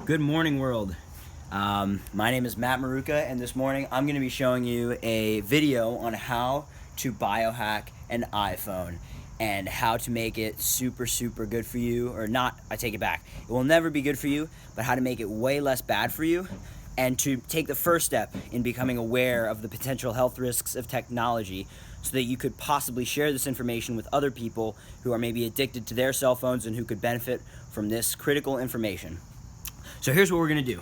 Good morning, world. My name is Matt Maruka, and this morning I'm going to be showing you a video on how to biohack an iPhone and how to make it super good for you, or not, I take it back. It will never be good for you, but how to make it way less bad for you and to take the first step in becoming aware of the potential health risks of technology so that you could possibly share this information with other people who are maybe addicted to their cell phones and who could benefit from this critical information. So here's what we're gonna do.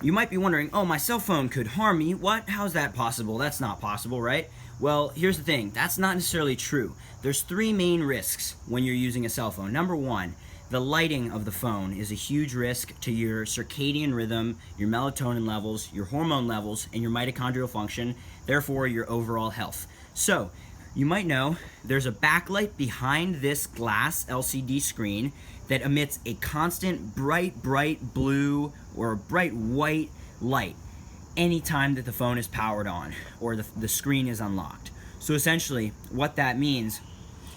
You might be wondering, oh, my cell phone could harm me. What? How's that possible? That's not possible, right? Well, here's the thing. That's not necessarily true. There's three main risks when you're using a cell phone. Number one, the lighting of the phone is a huge risk to your circadian rhythm, your melatonin levels, your hormone levels, and your mitochondrial function, therefore your overall health. So, you might know there's a backlight behind this glass LCD screen that emits a constant bright blue or bright white light anytime that the phone is powered on or the screen is unlocked. So essentially what that means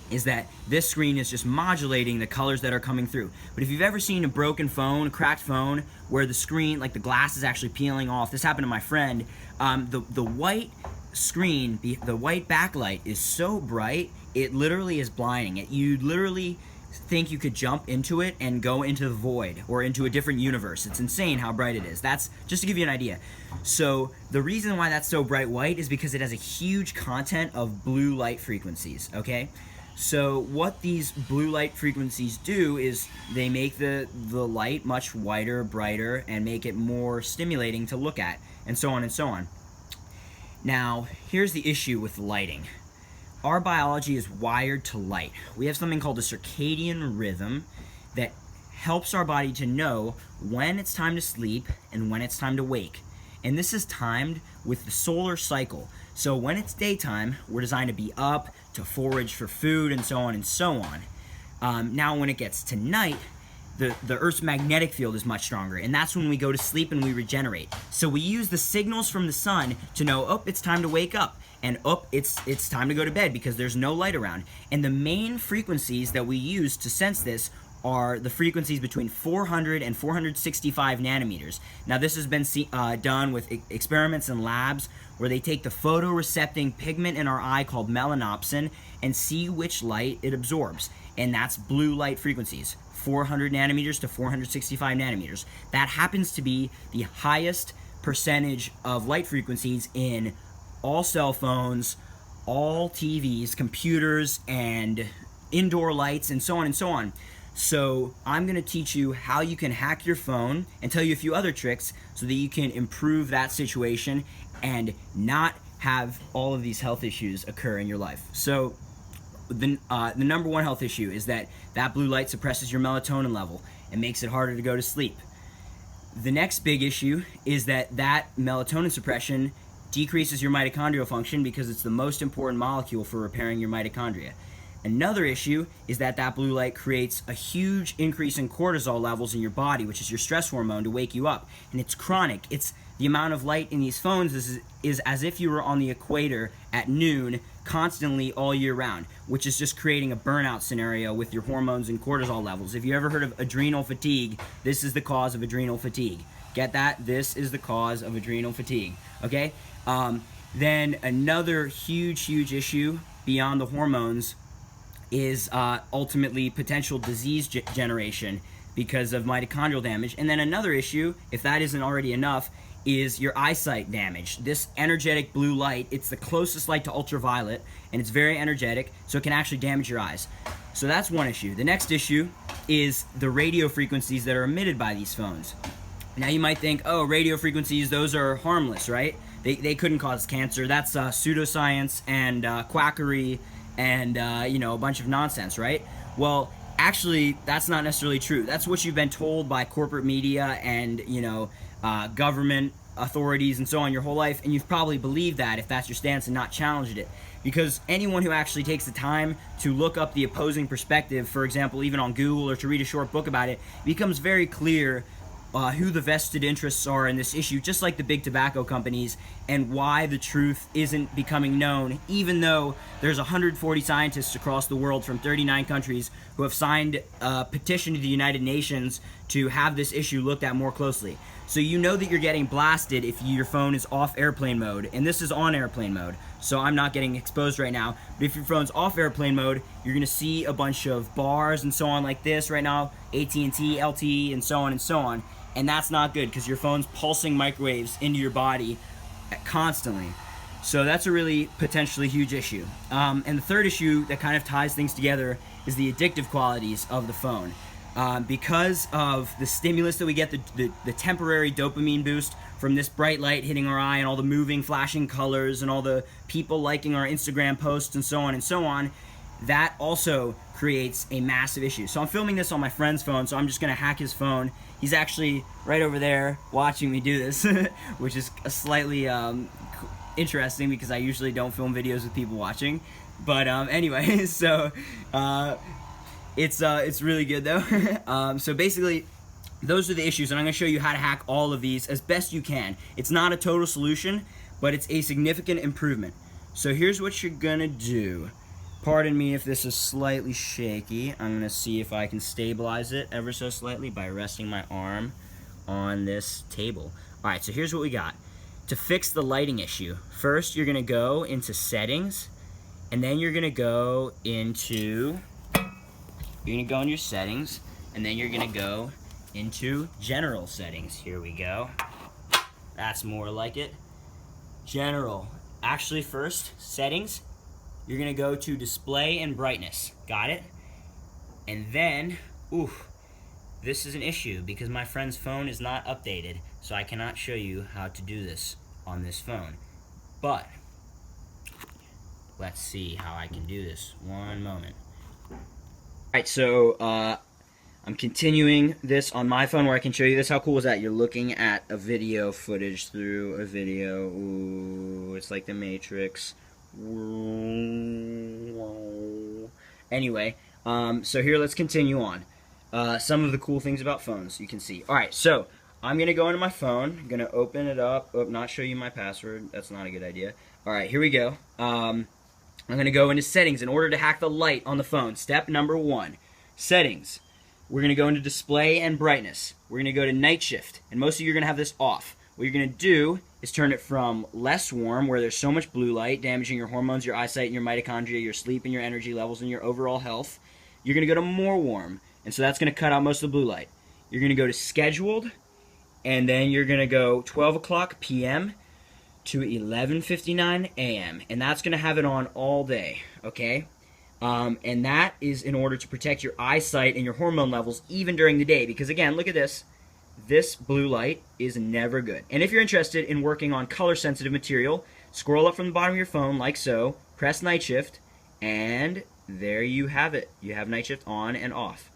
is that this screen is just modulating the colors that are coming through. But if you've ever seen a broken phone, a cracked phone, where the screen, like the glass is actually peeling off, this happened to my friend, the white screen, the white backlight is so bright, it literally is blinding. You literally think you could jump into it and go into the void or into a different universe. It's insane how bright it is. That's just to give you an idea. So the reason why that's so bright white is because it has a huge content of blue light frequencies, okay? So what these blue light frequencies do is they make the light much whiter, brighter, and make it more stimulating to look at, and so on and so on. Now, here's the issue with lighting. Our biology is wired to light. We have something called a circadian rhythm that helps our body to know when it's time to sleep and when it's time to wake. And this is timed with the solar cycle. So when it's daytime, we're designed to be up, to forage for food, and so on and so on. Now when it gets to night, the Earth's magnetic field is much stronger, and that's when we go to sleep and we regenerate. So we use the signals from the sun to know, oh, it's time to wake up, and oh, it's time to go to bed because there's no light around. And the main frequencies that we use to sense this are the frequencies between 400 and 465 nanometers. Now this has been done with experiments in labs where they take the photorecepting pigment in our eye called melanopsin and see which light it absorbs. And that's blue light frequencies, 400 nanometers to 465 nanometers. That happens to be the highest percentage of light frequencies in all cell phones, all TVs, computers, and indoor lights, and so on and so on. So I'm going to teach you how you can hack your phone and tell you a few other tricks so that you can improve that situation and not have all of these health issues occur in your life. So the number one health issue is that blue light suppresses your melatonin level and makes it harder to go to sleep. The next big issue is that melatonin suppression decreases your mitochondrial function because it's the most important molecule for repairing your mitochondria. Another issue is that blue light creates a huge increase in cortisol levels in your body, which is your stress hormone to wake you up. And it's chronic. It's the amount of light in these phones is as if you were on the equator at noon constantly all year round, which is just creating a burnout scenario with your hormones and cortisol levels. If you ever heard of adrenal fatigue, this is the cause of adrenal fatigue. Get that? This is the cause of adrenal fatigue. Okay? Then another huge issue beyond the hormones is ultimately potential disease generation because of mitochondrial damage. And then another issue, if that isn't already enough, is your eyesight damage. This energetic blue light, it's the closest light to ultraviolet, and it's very energetic, so it can actually damage your eyes. So that's one issue. The next issue is the radio frequencies that are emitted by these phones. Now you might think, oh, radio frequencies, those are harmless, right? They couldn't cause cancer. That's pseudoscience and quackery and a bunch of nonsense, right? Well, actually, that's not necessarily true. That's what you've been told by corporate media and government authorities and so on your whole life, and you've probably believed that if that's your stance and not challenged it. Because anyone who actually takes the time to look up the opposing perspective, for example, even on Google, or to read a short book about it, becomes very clear who the vested interests are in this issue, just like the big tobacco companies, and why the truth isn't becoming known, even though there's 140 scientists across the world from 39 countries who have signed a petition to the United Nations to have this issue looked at more closely. So you know that you're getting blasted if your phone is off airplane mode, and this is on airplane mode, so I'm not getting exposed right now. But if your phone's off airplane mode, you're gonna see a bunch of bars and so on like this right now, AT&T, LTE, and so on, and that's not good because your phone's pulsing microwaves into your body constantly. So that's a really potentially huge issue. And the third issue that kind of ties things together is the addictive qualities of the phone. Because of the stimulus that we get, the temporary dopamine boost from this bright light hitting our eye and all the moving, flashing colors and all the people liking our Instagram posts and so on, that also creates a massive issue. So I'm filming this on my friend's phone, so I'm just gonna hack his phone. He's actually right over there watching me do this, which is a slightly interesting because I usually don't film videos with people watching. But anyway, so it's really good though. So basically, those are the issues, and I'm going to show you how to hack all of these as best you can. It's not a total solution, but it's a significant improvement. So here's what you're going to do. Pardon me if this is slightly shaky. I'm going to see if I can stabilize it ever so slightly by resting my arm on this table. Alright, so here's what we got. To fix the lighting issue, first you're going to go into settings, and then you're going to go into your settings, and then you're going to go into general settings. Here we go. That's more like it. General. Actually, first, settings, you're going to go to display and brightness. Got it? And then, this is an issue because my friend's phone is not updated, so I cannot show you how to do this on this phone. But let's see how I can do this. One moment. Alright, so I'm continuing this on my phone where I can show you this. How cool is that? You're looking at a video footage through a video. Ooh, it's like the Matrix. Anyway, so here, let's continue on. Some of the cool things about phones you can see. Alright, so I'm going to go into my phone. I'm going to open it up. Oh, not show you my password. That's not a good idea. Alright, here we go. I'm going to go into settings in order to hack the light on the phone. Step number 1. Settings. We're going to go into display and brightness. We're going to go to night shift. And most of you are going to have this off. What you're going to do is turn it from less warm, where there's so much blue light, damaging your hormones, your eyesight, and your mitochondria, your sleep, and your energy levels, and your overall health. You're going to go to more warm. And so that's going to cut out most of the blue light. You're going to go to scheduled. And then you're going to go 12 o'clock p.m. to 11:59 a.m. And that's going to have it on all day, okay? And that is in order to protect your eyesight and your hormone levels even during the day. Because again, look at this. This blue light is never good. And if you're interested in working on color-sensitive material, scroll up from the bottom of your phone like so, press night shift, and there you have it. You have night shift on and off.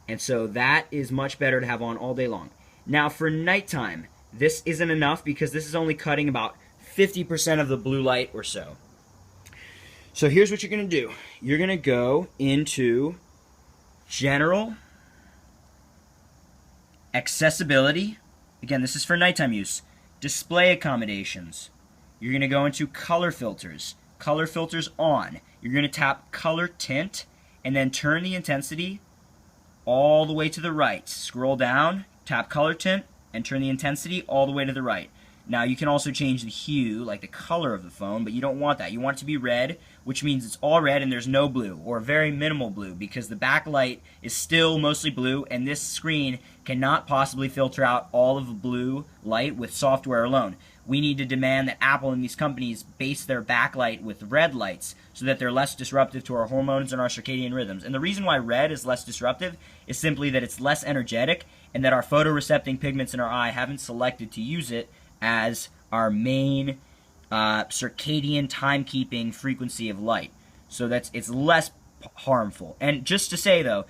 And so that is much better to have on all day long. Now for nighttime, this isn't enough because this is only cutting about 50% of the blue light or so. So here's what you're going to do. You're going to go into General, Accessibility. Again, this is for nighttime use. Display Accommodations. You're going to go into Color Filters. Color Filters on. You're going to tap Color Tint and then turn the intensity all the way to the right. Scroll down, tap Color Tint, and turn the intensity all the way to the right. Now you can also change the hue, like the color of the phone, but you don't want that. You want it to be red, which means it's all red and there's no blue, or very minimal blue, because the backlight is still mostly blue, and this screen cannot possibly filter out all of the blue light with software alone. We need to demand that Apple and these companies base their backlight with red lights so that they're less disruptive to our hormones and our circadian rhythms. And the reason why red is less disruptive is simply that it's less energetic and that our photorecepting pigments in our eye haven't selected to use it as our main circadian timekeeping frequency of light. So it's less harmful. And just to say though,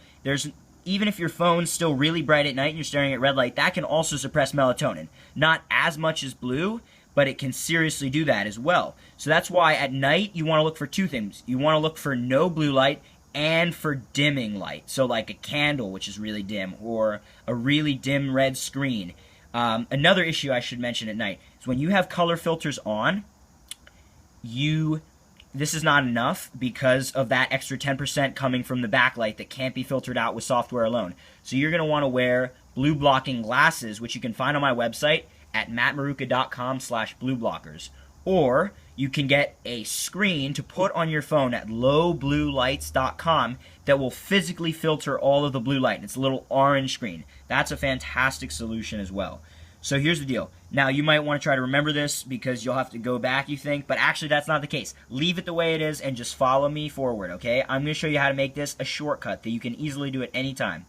even if your phone's still really bright at night and you're staring at red light, that can also suppress melatonin. Not as much as blue, but it can seriously do that as well. So that's why at night you want to look for two things. You want to look for no blue light and for dimming light. So like a candle, which is really dim, or a really dim red screen. Another issue I should mention at night is when you have color filters on, this is not enough because of that extra 10% coming from the backlight that can't be filtered out with software alone. So you're going to want to wear blue blocking glasses, which you can find on my website at mattmaruka.com/blueblockers. Or you can get a screen to put on your phone at lowbluelights.com that will physically filter all of the blue light. It's a little orange screen. That's a fantastic solution as well. So here's the deal. Now, you might want to try to remember this because you'll have to go back, you think, but actually that's not the case. Leave it the way it is and just follow me forward, okay? I'm going to show you how to make this a shortcut that you can easily do at any time.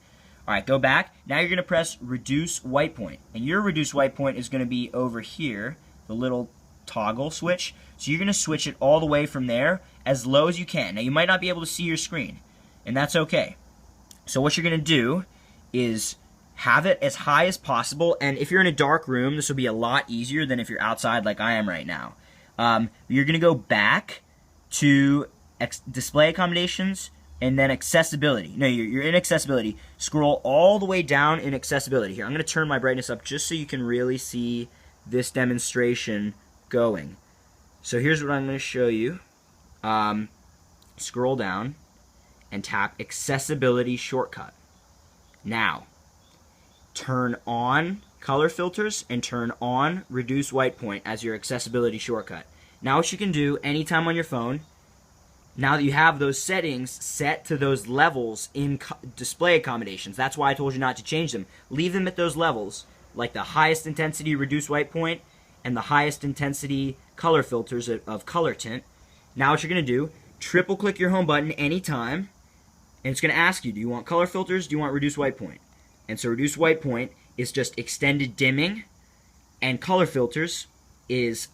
All right, go back. Now you're going to press Reduce White Point. And your Reduce White Point is going to be over here, the little toggle switch. So you're going to switch it all the way from there as low as you can. Now, you might not be able to see your screen, and that's okay. So what you're going to do is have it as high as possible, and if you're in a dark room, this will be a lot easier than if you're outside like I am right now. You're going to go back to display accommodations and then accessibility. No, you're in accessibility. Scroll all the way down in accessibility. Here, I'm going to turn my brightness up just so you can really see this demonstration going. So here's what I'm going to show you. Scroll down and tap accessibility shortcut. Now, turn on color filters and turn on reduce white point as your accessibility shortcut. Now what you can do anytime on your phone, now that you have those settings set to those levels in display accommodations, that's why I told you not to change them. Leave them at those levels, like the highest intensity reduce white point and the highest intensity color filters of color tint. Now what you're going to do, triple click your home button anytime, and it's going to ask you, do you want color filters, do you want reduce white point? And so reduce white point is just extended dimming, and color filters is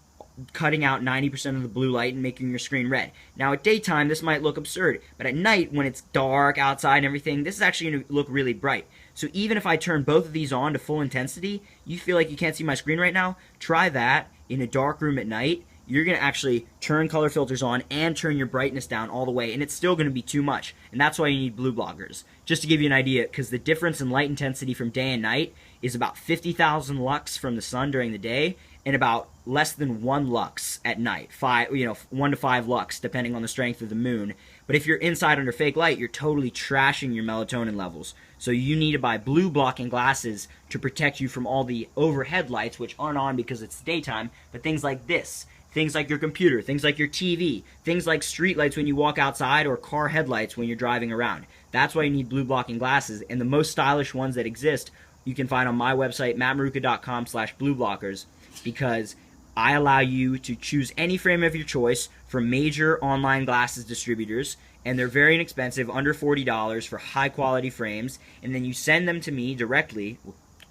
cutting out 90% of the blue light and making your screen red. Now at daytime this might look absurd, but at night when it's dark outside and everything, this is actually going to look really bright. So even if I turn both of these on to full intensity, you feel like you can't see my screen right now, try that in a dark room at night. You're going to actually turn color filters on and turn your brightness down all the way, and it's still going to be too much. And that's why you need blue blockers. Just to give you an idea, because the difference in light intensity from day and night is about 50,000 lux from the sun during the day, and about less than 1 lux at night. 1 to 5 lux, depending on the strength of the moon. But if you're inside under fake light, you're totally trashing your melatonin levels. So you need to buy blue blocking glasses to protect you from all the overhead lights, which aren't on because it's daytime, but things like this. Things like your computer, things like your TV, things like street lights when you walk outside, or car headlights when you're driving around. That's why you need blue blocking glasses, and the most stylish ones that exist you can find on my website, mattmaruka.com/blueblockers, because I allow you to choose any frame of your choice from major online glasses distributors, and they're very inexpensive, under $40 for high quality frames, and then you send them to me directly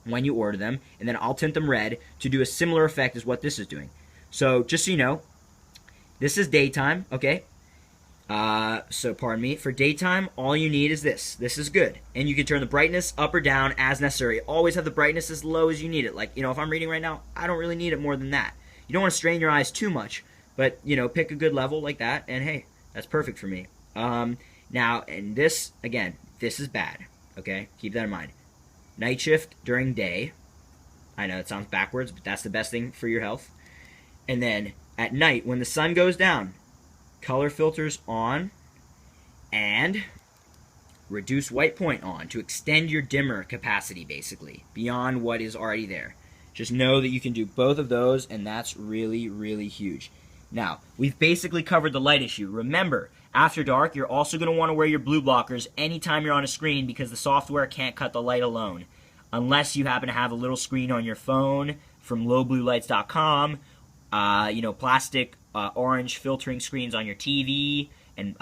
when you order them, and then I'll tint them red to do a similar effect as what this is doing. So just so you know, this is daytime, okay? So pardon me, for daytime, all you need is this. This is good. And you can turn the brightness up or down as necessary. Always have the brightness as low as you need it. Like, if I'm reading right now, I don't really need it more than that. You don't want to strain your eyes too much, but, pick a good level like that, and hey, that's perfect for me. Now, and this, again, this is bad, okay? Keep that in mind. Night shift during day. I know it sounds backwards, but that's the best thing for your health. And then at night, when the sun goes down, color filters on and reduce white point on to extend your dimmer capacity, basically, beyond what is already there. Just know that you can do both of those, and that's really, really huge. Now, we've basically covered the light issue. Remember, after dark, you're also going to want to wear your blue blockers anytime you're on a screen because the software can't cut the light alone. Unless you happen to have a little screen on your phone from lowbluelights.com, plastic orange filtering screens on your TV, and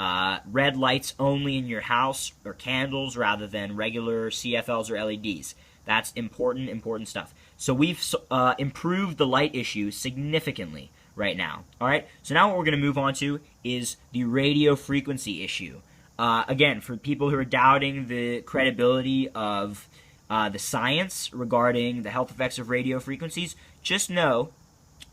red lights only in your house, or candles rather than regular CFLs or LEDs. That's important stuff. So we've improved the light issue significantly right now. All right. So now what we're going to move on to is the radio frequency issue. Again, for people who are doubting the credibility of the science regarding the health effects of radio frequencies, just know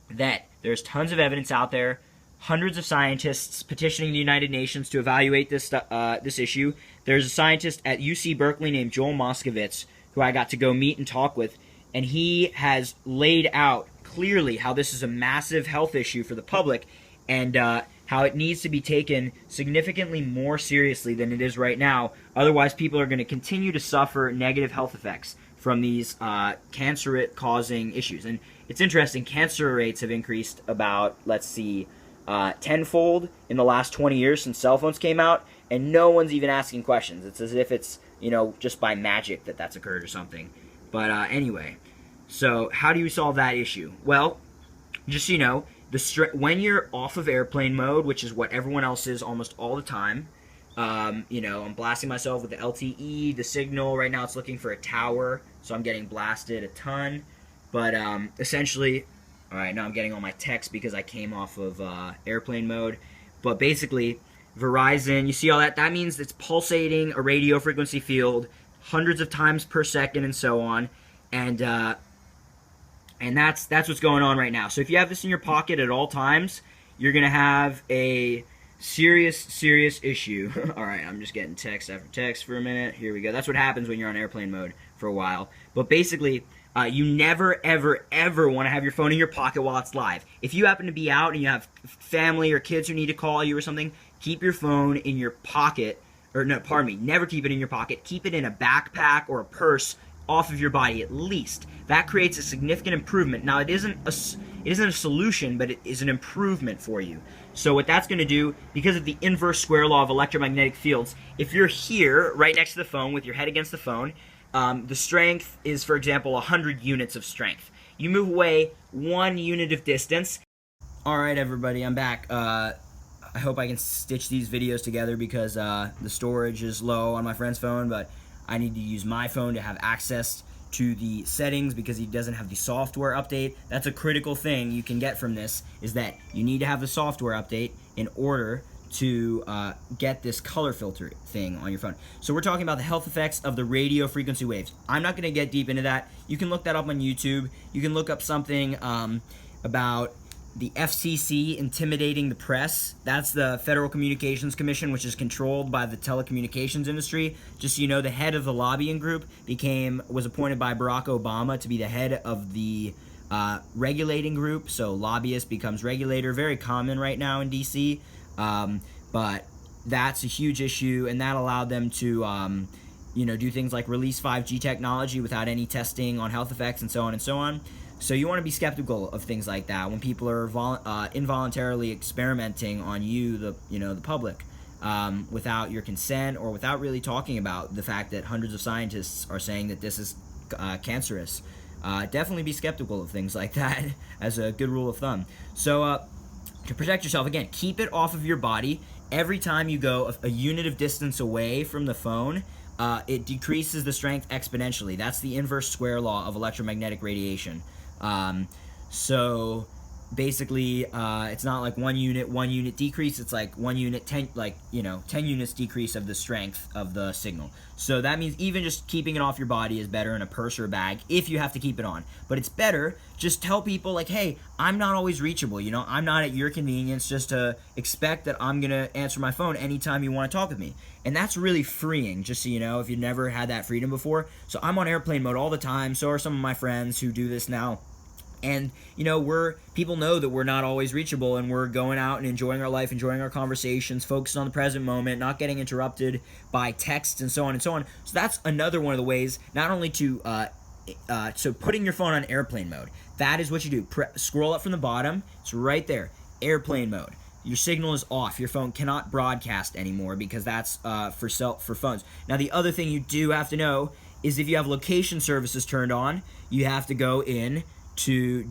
that there's tons of evidence out there, hundreds of scientists petitioning the United Nations to evaluate this issue. There's a scientist at UC Berkeley named Joel Moskowitz who I got to go meet and talk with, and he has laid out clearly how this is a massive health issue for the public, and how it needs to be taken significantly more seriously than it is right now. Otherwise, people are going to continue to suffer negative health effects from these cancer causing issues. And it's interesting, cancer rates have increased about, let's see, tenfold in the last 20 years since cell phones came out, and no one's even asking questions. It's as if it's, just by magic that that's occurred or something. But anyway, so how do you solve that issue? Well, just so you know, when you're off of airplane mode, which is what everyone else is almost all the time, I'm blasting myself with the LTE, the signal. Right now it's looking for a tower, so I'm getting blasted a ton. But essentially, all right, now I'm getting all my text because I came off of airplane mode. But basically, Verizon, you see all that? That means it's pulsating a radio frequency field hundreds of times per second and so on. And that's what's going on right now. So if you have this in your pocket at all times, you're going to have a serious issue. All right, I'm just getting text after text for a minute. Here we go. That's what happens when you're on airplane mode for a while. But basically, you never, ever want to have your phone in your pocket while it's live. If you happen to be out and you have family or kids who need to call you or something, keep your phone in your pocket. Or no, pardon me, never keep it in your pocket. Keep it in a backpack or a purse off of your body at least. That creates a significant improvement. Now, it isn't a solution, but it is an improvement for you. So what that's going to do, because of the inverse square law of electromagnetic fields, if you're here right next to the phone with your head against the phone, the strength is, for example, 100 units of strength. You move away 1 unit of distance. All right, everybody, I'm back. I hope I can stitch these videos together because the storage is low on my friend's phone, but I need to use my phone to have access to the settings because he doesn't have the software update. That's a critical thing you can get from this, is that you need to have the software update in order to get this color filter thing on your phone. So we're talking about the health effects of the radio frequency waves. I'm not going to get deep into that. You can look that up on YouTube. You can look up something about the FCC intimidating the press. That's the Federal Communications Commission, which is controlled by the telecommunications industry. Just so you know, the head of the lobbying group was appointed by Barack Obama to be the head of the regulating group. So lobbyist becomes regulator. Very common right now in DC. But that's a huge issue, and that allowed them to do things like release 5G technology without any testing on health effects and so on and so on. So you want to be skeptical of things like that when people are involuntarily experimenting on you, the public, without your consent or without really talking about the fact that hundreds of scientists are saying that this is cancerous. Definitely be skeptical of things like that as a good rule of thumb. So to protect yourself, again, keep it off of your body. Every time you go a unit of distance away from the phone, it decreases the strength exponentially. That's the inverse square law of electromagnetic radiation. So basically, it's not like 1 unit decrease. It's like 1 unit, 10 units decrease of the strength of the signal. So that means even just keeping it off your body is better in a purse or a bag if you have to keep it on. But it's better just tell people like, hey, I'm not always reachable. I'm not at your convenience. Just to expect that I'm gonna answer my phone anytime you want to talk with me. And that's really freeing, just so you know, if you've never had that freedom before. So I'm on airplane mode all the time. So are some of my friends who do this now. And, people know that we're not always reachable, and we're going out and enjoying our life, enjoying our conversations, focused on the present moment, not getting interrupted by texts and so on and so on. So that's another one of the ways, not only to, so putting your phone on airplane mode. That is what you do. Scroll up from the bottom. It's right there. Airplane mode. Your signal is off. Your phone cannot broadcast anymore because that's for phones. Now, the other thing you do have to know is if you have location services turned on, you have to go in to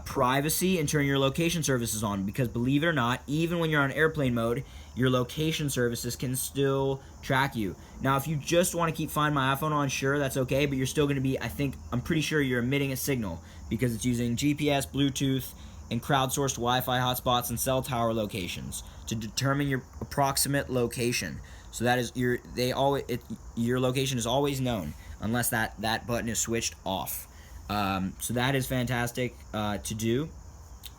privacy and turn your location services on, because believe it or not, even when you're on airplane mode, your location services can still track you. Now, if you just want to keep Find My iPhone on, sure, that's okay, but you're still going to be, I'm pretty sure you're emitting a signal because it's using GPS, Bluetooth, and crowdsourced Wi-Fi hotspots and cell tower locations to determine your approximate location. So that is your location is always known unless that button is switched off. So that is fantastic to do.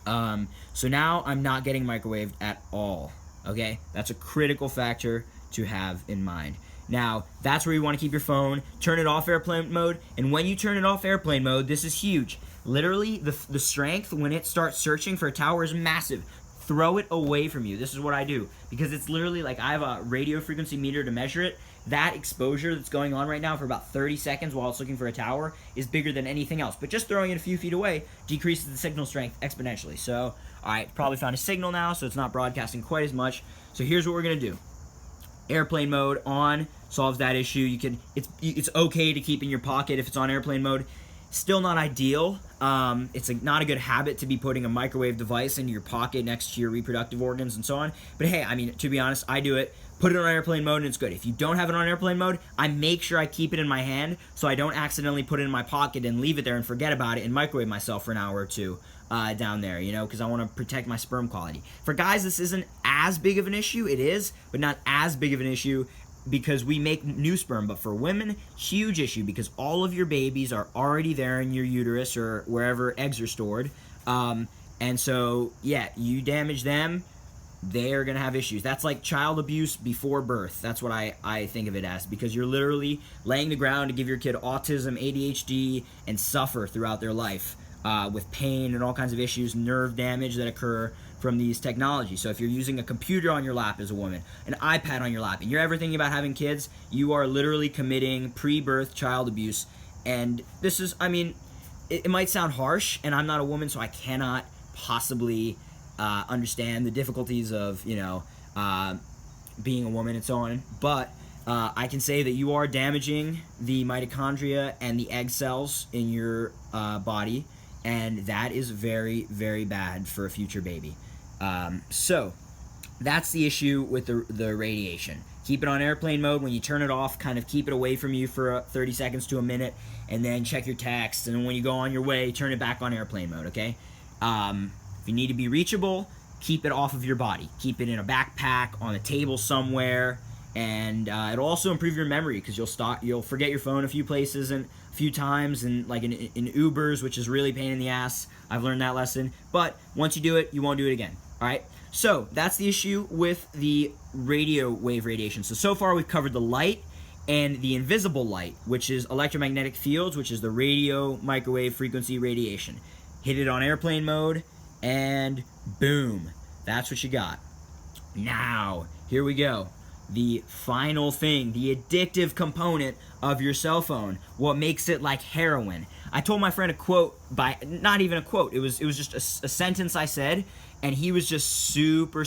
So now I'm not getting microwaved at all. Okay, that's a critical factor to have in mind. Now, that's where you want to keep your phone. Turn it off airplane mode. And when you turn it off airplane mode, this is huge. Literally, the strength when it starts searching for a tower is massive. Throw it away from you. This is what I do. Because it's literally like I have a radio frequency meter to measure it. that exposure that's going on right now for about 30 seconds while it's looking for a tower is bigger than anything else. But just throwing it a few feet away decreases the signal strength exponentially. So, all right, probably found a signal now, so it's not broadcasting quite as much. So here's what we're going to do. Airplane mode on solves that issue. You can it's okay to keep in your pocket if it's on airplane mode. Still not ideal. It's not a good habit to be putting a microwave device into your pocket next to your reproductive organs and so on. But hey, I mean, to be honest, I do it. Put it on airplane mode and it's good. If you don't have it on airplane mode, I make sure I keep it in my hand so I don't accidentally put it in my pocket and leave it there and forget about it and microwave myself for an hour or two down there, you know, because I want to protect my sperm quality. For guys, this isn't as big of an issue. It is, but not as big of an issue because we make new sperm. But for women, huge issue because all of your babies are already there in your uterus or wherever eggs are stored. And so, yeah, you damage them, they're going to have issues. That's like child abuse before birth. That's what I think of it as, because you're literally laying the ground to give your kid autism, ADHD, and suffer throughout their life with pain and all kinds of issues, nerve damage that occur from these technologies. So if you're using a computer on your lap as a woman, an iPad on your lap, and you're ever thinking about having kids, you are literally committing pre-birth child abuse. And this is, I mean, it might sound harsh, and I'm not a woman, so I cannot possibly understand the difficulties of, you know, being a woman and so on. But I can say that you are damaging the mitochondria and the egg cells in your body, and that is very, very bad for a future baby. So that's the issue with the radiation. Keep it on airplane mode. When you turn it off, kind of keep it away from you for 30 seconds to a minute, and then check your texts, and when you go on your way, turn it back on airplane mode, okay? If you need to be reachable, keep it off of your body. Keep it in a backpack, on a table somewhere, and it'll also improve your memory because you'll forget your phone a few places and a few times, and like in Ubers, which is really pain in the ass. I've learned that lesson. But once you do it, you won't do it again. All right. So that's the issue with the radio wave radiation. So far we've covered the light and the invisible light, which is electromagnetic fields, which is the radio microwave frequency radiation. Hit it on airplane mode, and boom, that's what you got. Now, here we go. The final thing, the addictive component of your cell phone, what makes it like heroin. I told my friend a quote not even a quote, it was just a sentence I said, and he was just super,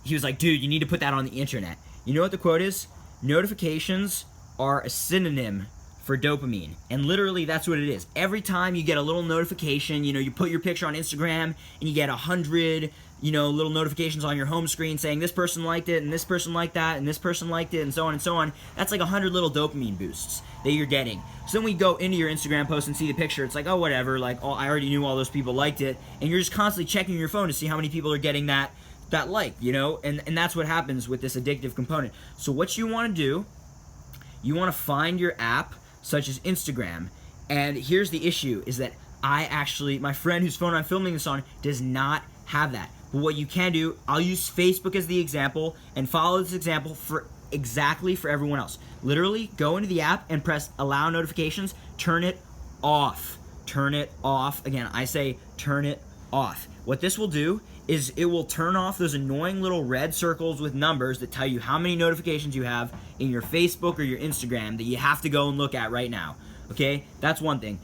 he was like, dude, you need to put that on the internet. You know what the quote is? Notifications are a synonym for dopamine. And literally that's what it is. Every time you get a little notification, you know, you put your picture on Instagram and you get 100, you know, little notifications on your home screen saying this person liked it and this person liked that and this person liked it and so on and so on. That's like 100 little dopamine boosts that you're getting. So then we go into your Instagram post and see the picture. It's like, oh, whatever, like, oh, I already knew all those people liked it. And you're just constantly checking your phone to see how many people are getting that like, you know, and that's what happens with this addictive component. So what you want to do, you want to find your app such as Instagram, and here's the issue is that my friend whose phone I'm filming this on does not have that. But what you can do, I'll use Facebook as the example and follow this example for everyone else. Literally go into the app and press allow notifications, turn it off. Turn it off. Again, I say turn it off. What this will do is it will turn off those annoying little red circles with numbers that tell you how many notifications you have in your Facebook or your Instagram that you have to go and look at right now. Okay? That's one thing.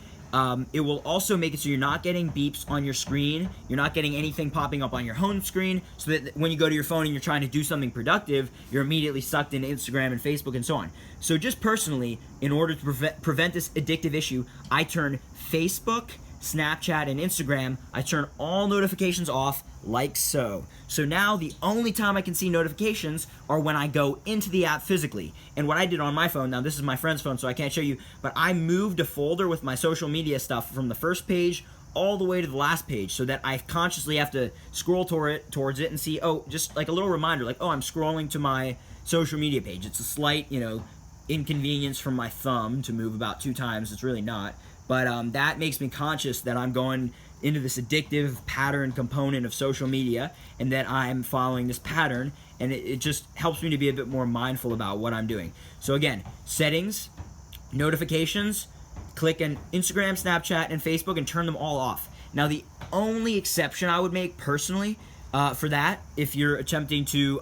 It will also make it so you're not getting beeps on your screen. You're not getting anything popping up on your home screen, so that when you go to your phone and you're trying to do something productive, you're immediately sucked into Instagram and Facebook and so on. So just personally, in order to prevent this addictive issue, I turn Facebook, Snapchat, and Instagram, I turn all notifications off like so. So now the only time I can see notifications are when I go into the app physically. And what I did on my phone, now this is my friend's phone so I can't show you, but I moved a folder with my social media stuff from the first page all the way to the last page so that I consciously have to scroll towards it and see, oh, just like a little reminder, like, oh, I'm scrolling to my social media page. It's a slight, you know, inconvenience from my thumb to move about 2 times. It's really not. But that makes me conscious that I'm going into this addictive pattern component of social media and that I'm following this pattern, and it just helps me to be a bit more mindful about what I'm doing. So again, settings, notifications, click on Instagram, Snapchat, and Facebook and turn them all off. Now the only exception I would make personally For that, if you're attempting to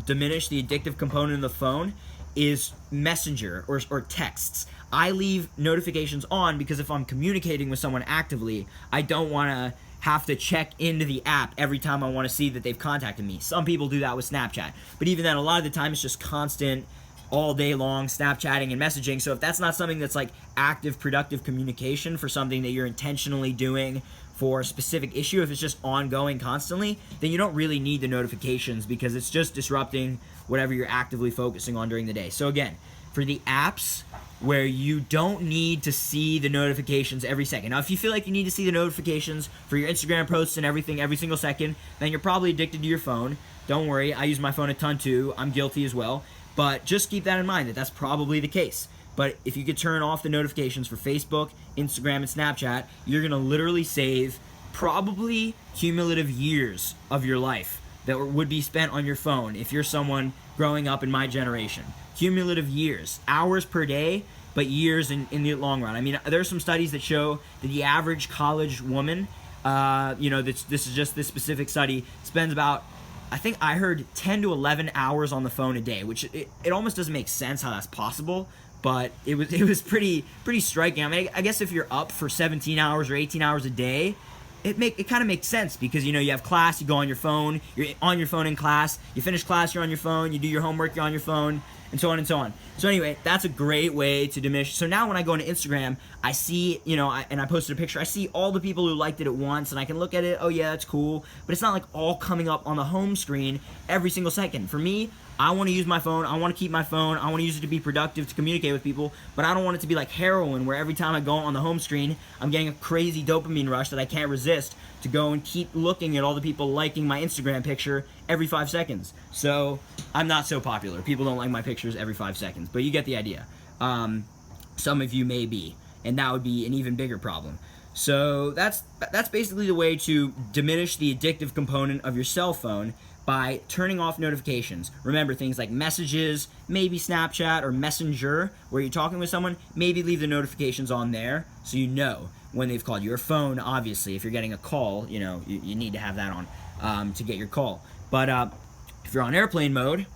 diminish the addictive component of the phone, is Messenger or texts. I leave notifications on because if I'm communicating with someone actively, I don't want to have to check into the app every time I want to see that they've contacted me. Some people do that with Snapchat, but even then, a lot of the time it's just constant, all day long Snapchatting and messaging. So if that's not something that's like active, productive communication for something that you're intentionally doing for a specific issue, if it's just ongoing constantly, then you don't really need the notifications because it's just disrupting whatever you're actively focusing on during the day. So again, for the apps where you don't need to see the notifications every second. Now, if you feel like you need to see the notifications for your Instagram posts and everything every single second, then you're probably addicted to your phone. Don't worry, I use my phone a ton too. I'm guilty as well. But just keep that in mind that that's probably the case. But if you could turn off the notifications for Facebook, Instagram, and Snapchat, you're going to literally save probably cumulative years of your life that would be spent on your phone if you're someone growing up in my generation. Cumulative years, hours per day, but years in the long run. I mean, there are some studies that show that the average college woman, this is just this specific study, spends about, I think I heard 10 to 11 hours on the phone a day, which it almost doesn't make sense how that's possible, but it was pretty striking. I mean, I guess if you're up for 17 hours or 18 hours a day, it kind of makes sense because, you have class, you go on your phone, you're on your phone in class, you finish class, you're on your phone, you do your homework, you're on your phone, and so on and so on. So anyway, that's a great way to diminish. So now when I go into Instagram, I see, and I posted a picture, I see all the people who liked it at once, and I can look at it, oh yeah, that's cool, but it's not like all coming up on the home screen every single second. For me, I want to use my phone, I want to keep my phone, I want to use it to be productive, to communicate with people, but I don't want it to be like heroin where every time I go on the home screen, I'm getting a crazy dopamine rush that I can't resist to go and keep looking at all the people liking my Instagram picture every 5 seconds. So I'm not so popular. People don't like my pictures every 5 seconds, but you get the idea. Some of you may be, and that would be an even bigger problem. So that's basically the way to diminish the addictive component of your cell phone by turning off notifications. Remember, things like messages, maybe Snapchat or Messenger, where you're talking with someone, maybe leave the notifications on there so you know when they've called. Your phone, obviously, if you're getting a call, you need to have that on to get your call. But if you're on airplane mode,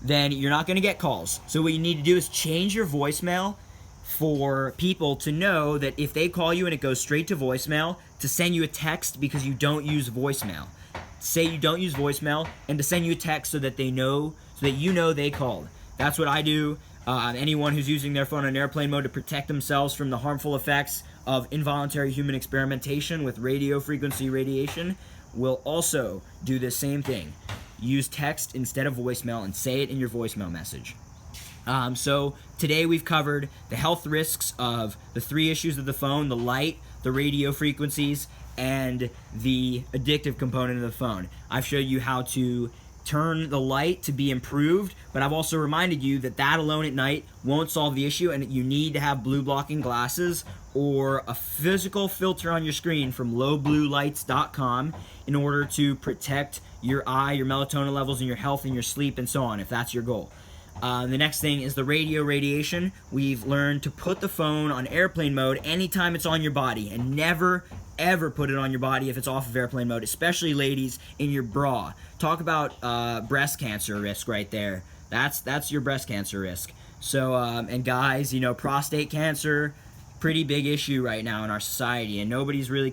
then you're not going to get calls. So what you need to do is change your voicemail for people to know that if they call you and it goes straight to voicemail, to send you a text because you don't use voicemail. Say you don't use voicemail, and to send you a text so that they know, so that you know they called. That's what I do. Anyone who's using their phone on airplane mode to protect themselves from the harmful effects of involuntary human experimentation with radio frequency radiation will also do the same thing. Use text instead of voicemail and say it in your voicemail message. So today we've covered the health risks of the 3 issues of the phone: the light, the radio frequencies, and the addictive component of the phone. I've showed you how to turn the light to be improved, but I've also reminded you that that alone at night won't solve the issue, and that you need to have blue blocking glasses or a physical filter on your screen from lowbluelights.com in order to protect your eye, your melatonin levels, and your health and your sleep and so on, if that's your goal. The next thing is the radio radiation. We've learned to put the phone on airplane mode anytime it's on your body, and never ever put it on your body if it's off of airplane mode, especially ladies in your bra. Talk about breast cancer risk right there. That's your breast cancer risk. So and guys, prostate cancer, pretty big issue right now in our society, and nobody's really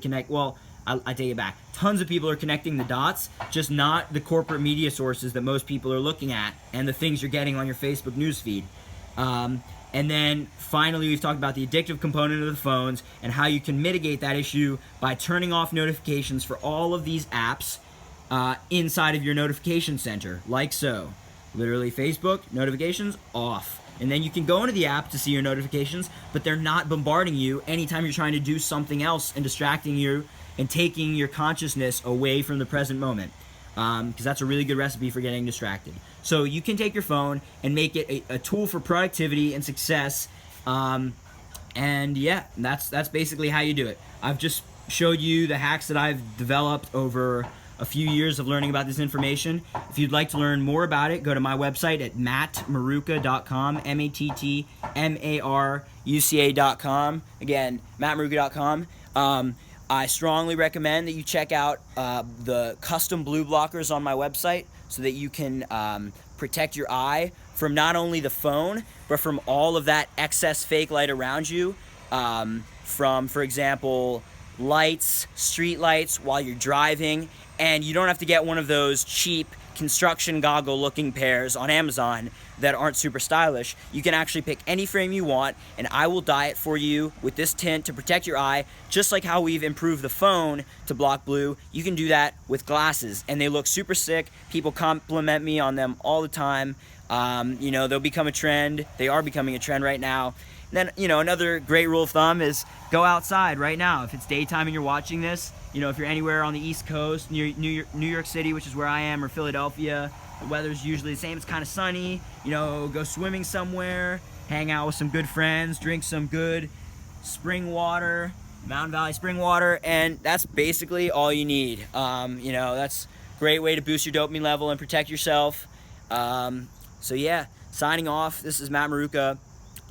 I take it back. Tons of people are connecting the dots, just not the corporate media sources that most people are looking at and the things you're getting on your Facebook newsfeed. And then finally, we've talked about the addictive component of the phones and how you can mitigate that issue by turning off notifications for all of these apps inside of your notification center, like so. Literally, Facebook, notifications, off. And then you can go into the app to see your notifications, but they're not bombarding you anytime you're trying to do something else and distracting you and taking your consciousness away from the present moment. Because that's a really good recipe for getting distracted. So you can take your phone and make it a tool for productivity and success. And yeah, that's basically how you do it. I've just showed you the hacks that I've developed over a few years of learning about this information. If you'd like to learn more about it, go to my website at mattmaruca.com, mattmaruca.com. Again, mattmaruca.com. I strongly recommend that you check out the custom blue blockers on my website so that you can protect your eye from not only the phone, but from all of that excess fake light around you, from, for example, lights, street lights while you're driving. And you don't have to get one of those cheap construction goggle looking pairs on Amazon that aren't super stylish. You can actually pick any frame you want, and I will dye it for you with this tint to protect your eye. Just like how we've improved the phone to block blue, you can do that with glasses, and they look super sick. People compliment me on them all the time. You know, they'll become a trend. They are becoming a trend right now. And then, you know, another great rule of thumb is go outside right now. If it's daytime and you're watching this, you know, if you're anywhere on the East Coast, near New York City, which is where I am, or Philadelphia, the weather's usually the same. It's kind of sunny. You know, go swimming somewhere, hang out with some good friends, drink some good spring water, Mountain Valley spring water, and that's basically all you need. You know, that's a great way to boost your dopamine level and protect yourself. So yeah, signing off. This is Matt Maruca.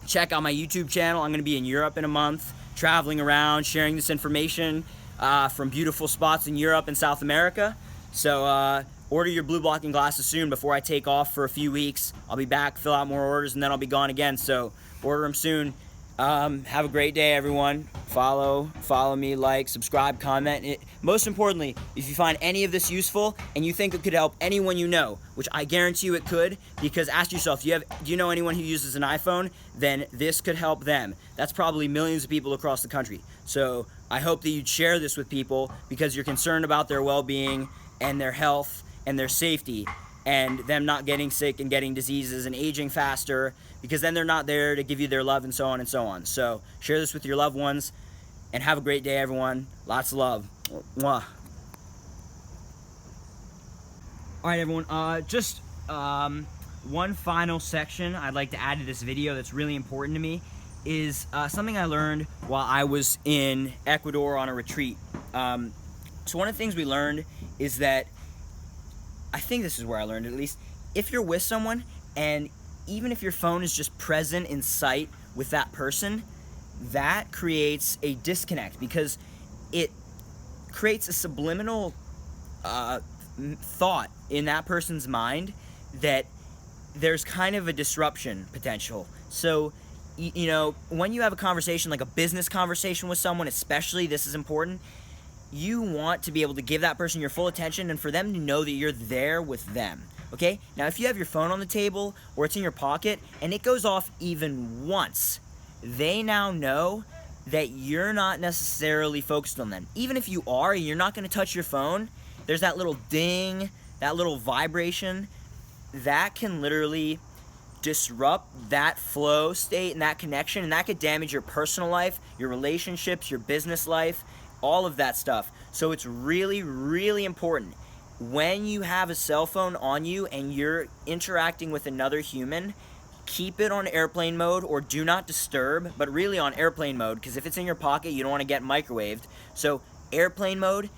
Check out my YouTube channel. I'm going to be in Europe in a month, traveling around, sharing this information from beautiful spots in Europe and South America. So order your blue blocking glasses soon before I take off for a few weeks. I'll be back, fill out more orders, and then I'll be gone again. So order them soon. Have a great day, everyone. Follow me, like, subscribe, comment. Most importantly, if you find any of this useful and you think it could help anyone you know, which I guarantee you it could, because ask yourself, do you know anyone who uses an iPhone? Then this could help them. That's probably millions of people across the country. So I hope that you'd share this with people because you're concerned about their well-being and their health and their safety and them not getting sick and getting diseases and aging faster, because then they're not there to give you their love and so on and so on. So share this with your loved ones and have a great day, everyone. Lots of love. Mwah. All right, everyone. Just one final section I'd like to add to this video that's really important to me is something I learned while I was in Ecuador on a retreat. So one of the things we learned is that, I think this is where I learned it at least, if you're with someone and even if your phone is just present in sight with that person, that creates a disconnect because it creates a subliminal thought in that person's mind that there's kind of a disruption potential. So, you know, when you have a conversation, like a business conversation with someone, especially, this is important, you want to be able to give that person your full attention and for them to know that you're there with them. Okay? Now, if you have your phone on the table or it's in your pocket and it goes off even once, they now know that you're not necessarily focused on them. Even if you are, you're not going to touch your phone, there's that little ding, that little vibration, that can literally disrupt that flow state and that connection, and that could damage your personal life, your relationships, your business life, all of that stuff. So it's really, really important when you have a cell phone on you and you're interacting with another human, keep it on airplane mode or do not disturb, but really on airplane mode, because if it's in your pocket, you don't want to get microwaved. So airplane mode,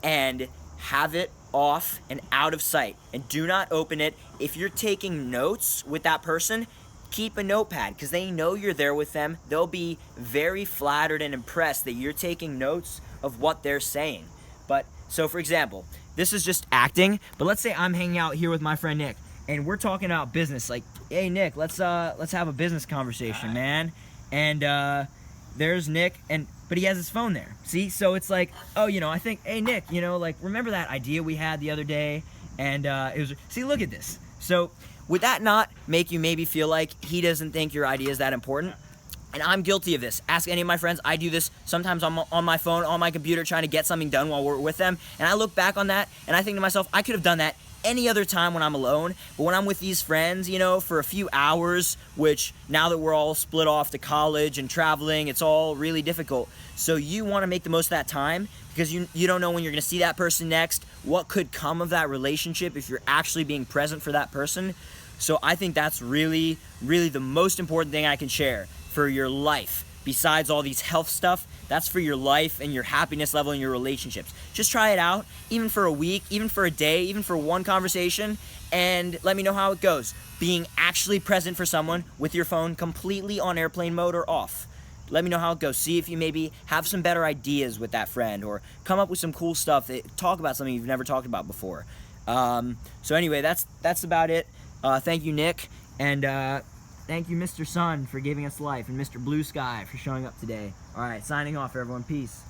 and have it off and out of sight, and do not open it. If you're taking notes with that person, keep a notepad, because they know you're there with them. They'll be very flattered and impressed that you're taking notes of what they're saying. But so, for example, this is just acting, but let's say I'm hanging out here with my friend Nick and we're talking about business, like, hey Nick, let's have a business conversation, man. And there's Nick, but he has his phone there. See, so it's like, oh, you know, I think, hey Nick, you know, like, remember that idea we had the other day? And it was, see, look at this. So would that not make you maybe feel like he doesn't think your idea is that important? And I'm guilty of this. Ask any of my friends. I do this sometimes on my phone, on my computer, trying to get something done while we're with them. And I look back on that and I think to myself, I could have done that any other time when I'm alone. But when I'm with these friends, you know, for a few hours, which now that we're all split off to college and traveling, it's all really difficult. So you want to make the most of that time, because you don't know when you're going to see that person next, what could come of that relationship if you're actually being present for that person. So I think that's really, really the most important thing I can share for your life. Besides all these health stuff, that's for your life and your happiness level and your relationships. Just try it out, even for a week, even for a day, even for one conversation, and let me know how it goes. Being actually present for someone with your phone completely on airplane mode or off. let me know how it goes. See if you maybe have some better ideas with that friend, or come up with some cool stuff. Talk about something you've never talked about before. So anyway, that's about it. Thank you, Nick, and thank you, Mr. Sun, for giving us life, and Mr. Blue Sky for showing up today. All right, signing off, everyone. Peace.